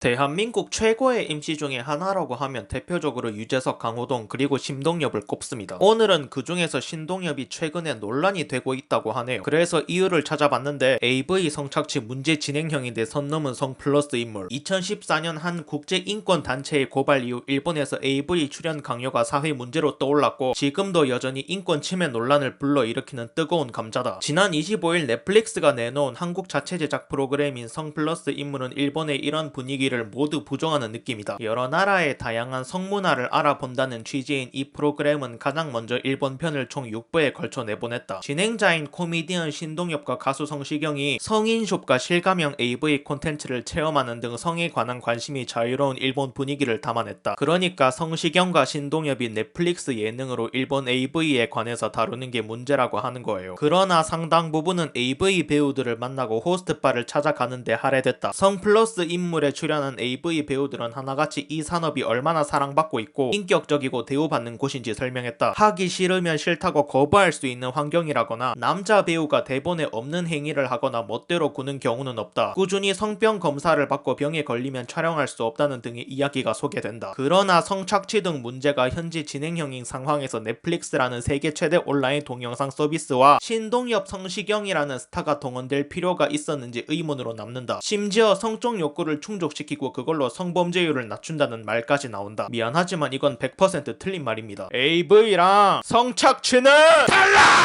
대한민국 최고의 MC 중에 하나라고 하면 대표적으로 유재석, 강호동, 그리고 신동엽을 꼽습니다. 오늘은 그 중에서 신동엽이 최근에 논란이 되고 있다고 하네요. 그래서 이유를 찾아봤는데 AV 성착취 문제 진행형인데 선 넘은 성 플러스 인물. 2014년 한 국제인권단체의 고발 이후 일본에서 AV 출연 강요가 사회 문제로 떠올랐고 지금도 여전히 인권 침해 논란을 불러일으키는 뜨거운 감자다. 지난 25일 넷플릭스가 내놓은 한국 자체 제작 프로그램인 성 플러스 인물은 일본의 이런 분위기를 모두 부정하는 느낌이다. 여러 나라의 다양한 성문화를 알아본다는 취지인 이 프로그램은 가장 먼저 일본 편을 총 6부에 걸쳐 내보냈다. 진행자인 코미디언 신동엽과 가수 성시경이 성인숍과 실감형 AV 콘텐츠를 체험하는 등 성에 관한 관심이 자유로운 일본 분위기를 담아냈다. 그러니까 성시경과 신동엽이 넷플릭스 예능으로 일본 AV에 관해서 다루는 게 문제라고 하는 거예요. 그러나 상당 부분은 AV 배우들을 만나고 호스트바를 찾아가는데 할애됐다. 성 플러스 인물에 출연한 AV 배우들은 하나같이 이 산업이 얼마나 사랑받고 있고 인격적이고 대우받는 곳인지 설명했다. 하기 싫으면 싫다고 거부할 수 있는 환경이라거나 남자 배우가 대본에 없는 행위를 하거나 멋대로 구는 경우는 없다. 꾸준히 성병 검사를 받고 병에 걸리면 촬영할 수 없다는 등의 이야기가 소개된다. 그러나 성착취 등 문제가 현지 진행형인 상황에서 넷플릭스라는 세계 최대 온라인 동영상 서비스와 신동엽, 성시경이라는 스타가 동원될 필요가 있었는지 의문으로 남는다. 심지어 성적 욕구를 충족시키고 그걸로 성범죄율을 낮춘다는 말까지 나온다. 미안하지만 이건 100% 틀린 말입니다. AV랑 성착취는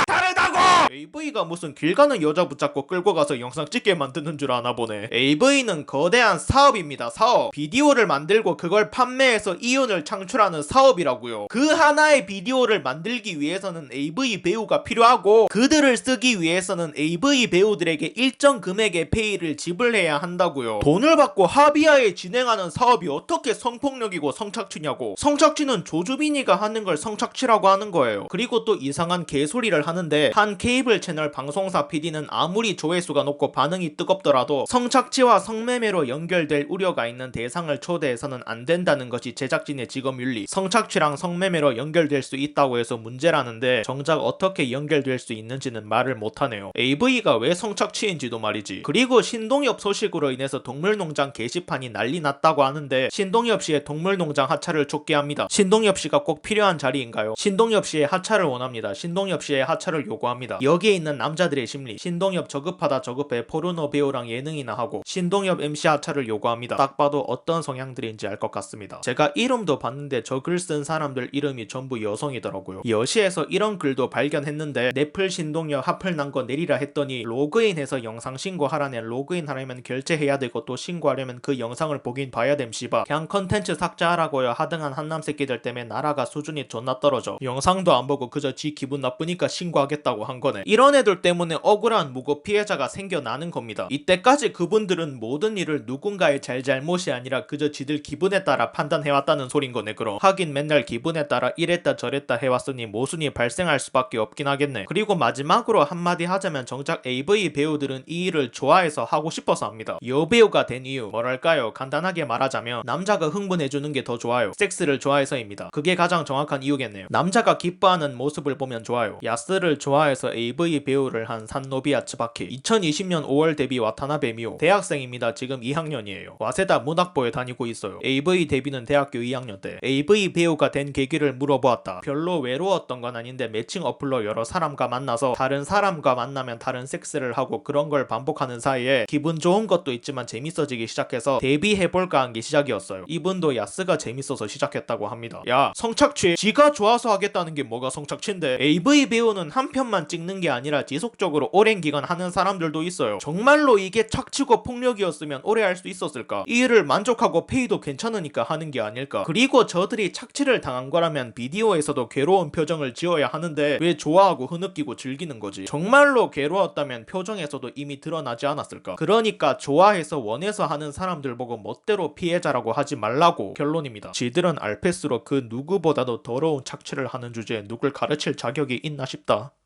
다르다고! AV가 무슨 길 가는 여자 붙잡고 끌고 가서 영상 찍게 만드는 줄 아나 보네. AV는 거대한 사업입니다. 사업. 비디오를 만들고 그걸 판매해서 이윤을 창출하는 사업이라고요. 그 하나의 비디오를 만들기 위해서는 AV 배우가 필요하고 그들을 쓰기 위해서는 AV 배우들에게 일정 금액의 페이를 지불해야 한다고요. 돈을 받고 합의하에 진행하는 사업이 어떻게 성폭력이고 성착취냐고. 성착취는 조주빈이가 하는 걸 성착취라고 하는 거예요. 그리고 또 이상한 개소리를 하는데 한 케이블 채널 방송사 PD는 아무리 조회수가 높고 반응이 뜨겁더라도 성착취와 성매매로 연결될 우려가 있는 대상을 초대해서는 안 된다는 것이 제작진의 직업윤리. 성착취랑 성매매로 연결될 수 있다고 해서 문제라는데 정작 어떻게 연결될 수 있는지는 말을 못하네요. AV가 왜 성착취인지도 말이지. 그리고 신동엽 소식으로 인해서 동물농장 게시판이 난리 났다고 하는데 신동엽 씨의 동물농장 하차를 촉구합니다. 신동엽 씨가 꼭 필요한 자리인가요? 신동엽 씨의 하차를 원합니다. 신동엽 씨의 하차를 요구합니다. 여기에 있는 남자들의 심리. 신동엽 저급하다 저급해 포르노 배우랑 예능이나 하고 신동엽 MC 하차를 요구합니다. 딱 봐도 어떤 성향들인지 알 것 같습니다. 제가 이름도 봤는데 저 글 쓴 사람들 이름이 전부 여성이더라고요. 여시에서 이런 글도 발견했는데 넷플 신동엽 하플 난 거 내리라 했더니 로그인해서 영상 신고하라네. 로그인 하려면 결제해야 되고 또 신고하려면 그 영상을 보긴 봐야 됨 씨바. 그냥 컨텐츠 삭제하라고요. 하등한 한남 새끼들 때문에 나라가 수준이 존나 떨어져. 영상도 안 보고 그저 지 기분 나쁘니까 신고하겠다고 한 거네. 이런 애들 때문에 억울한 무고 피해자가 생겨나는 겁니다. 이때까지 그분들은 모든 일을 누군가의 잘잘못이 아니라 그저 지들 기분에 따라 판단해왔다는 소린 거네. 그럼 하긴 맨날 기분에 따라 이랬다 저랬다 해왔으니 모순이 발생할 수밖에 없긴 하겠네. 그리고 마지막으로 한마디 하자면 정작 AV 배우들은 이 일을 좋아해서 하고 싶어서 합니다. 여배우가 된 이유 뭐랄까요? 간단하게 말하자면 남자가 흥분해주는 게 더 좋아요. 섹스를 좋아해서입니다. 그게 가장 정확한 이유겠네요. 남자가 기뻐하는 모습을 보면 좋아요. 야스를 좋아해서 AV 배우를 한 산노비아 츠바키. 2020년 5월 데뷔 와타나베 미오. 대학생입니다. 지금 2학년이에요. 와세다 문학부에 다니고 있어요. AV 데뷔는 대학교 2학년 때. AV 배우가 된 계기를 물어보았다. 별로 외로웠던 건 아닌데 매칭 어플로 여러 사람과 만나서 다른 사람과 만나면 다른 섹스를 하고 그런 걸 반복하는 사이에 기분 좋은 것도 있지만 재밌어지기 시작해서 데뷔해볼까 한 게 시작이었어요. 이분도 야스가 재밌어서 시작했다고 합니다. 야, 성착취 지가 좋아서 하겠다는 게 뭐가 성착취인데. AV 배우는 한 편만 찍는 게 아니라 지속적으로 오랜 기간 하는 사람들도 있어요. 정말로 이게 착취고 폭력이었으면 오래 할 수 있었을까? 이 일을 만족하고 페이도 괜찮으니까 하는 게 아닐까? 그리고 저들이 착취를 당한 거라면 비디오에서도 괴로운 표정을 지어야 하는데 왜 좋아하고 흐느끼고 즐기는 거지? 정말로 괴로웠다면 표정에서도 이미 드러나지 않았을까? 그러니까 좋아해서 원해서 하는 사람들 보고 멋대로 피해자라고 하지 말라고 결론입니다. 지들은 알패스로 그 누구보다도 더러운 착취를 하는 주제에 누굴 가르칠 자격이 있나 싶다.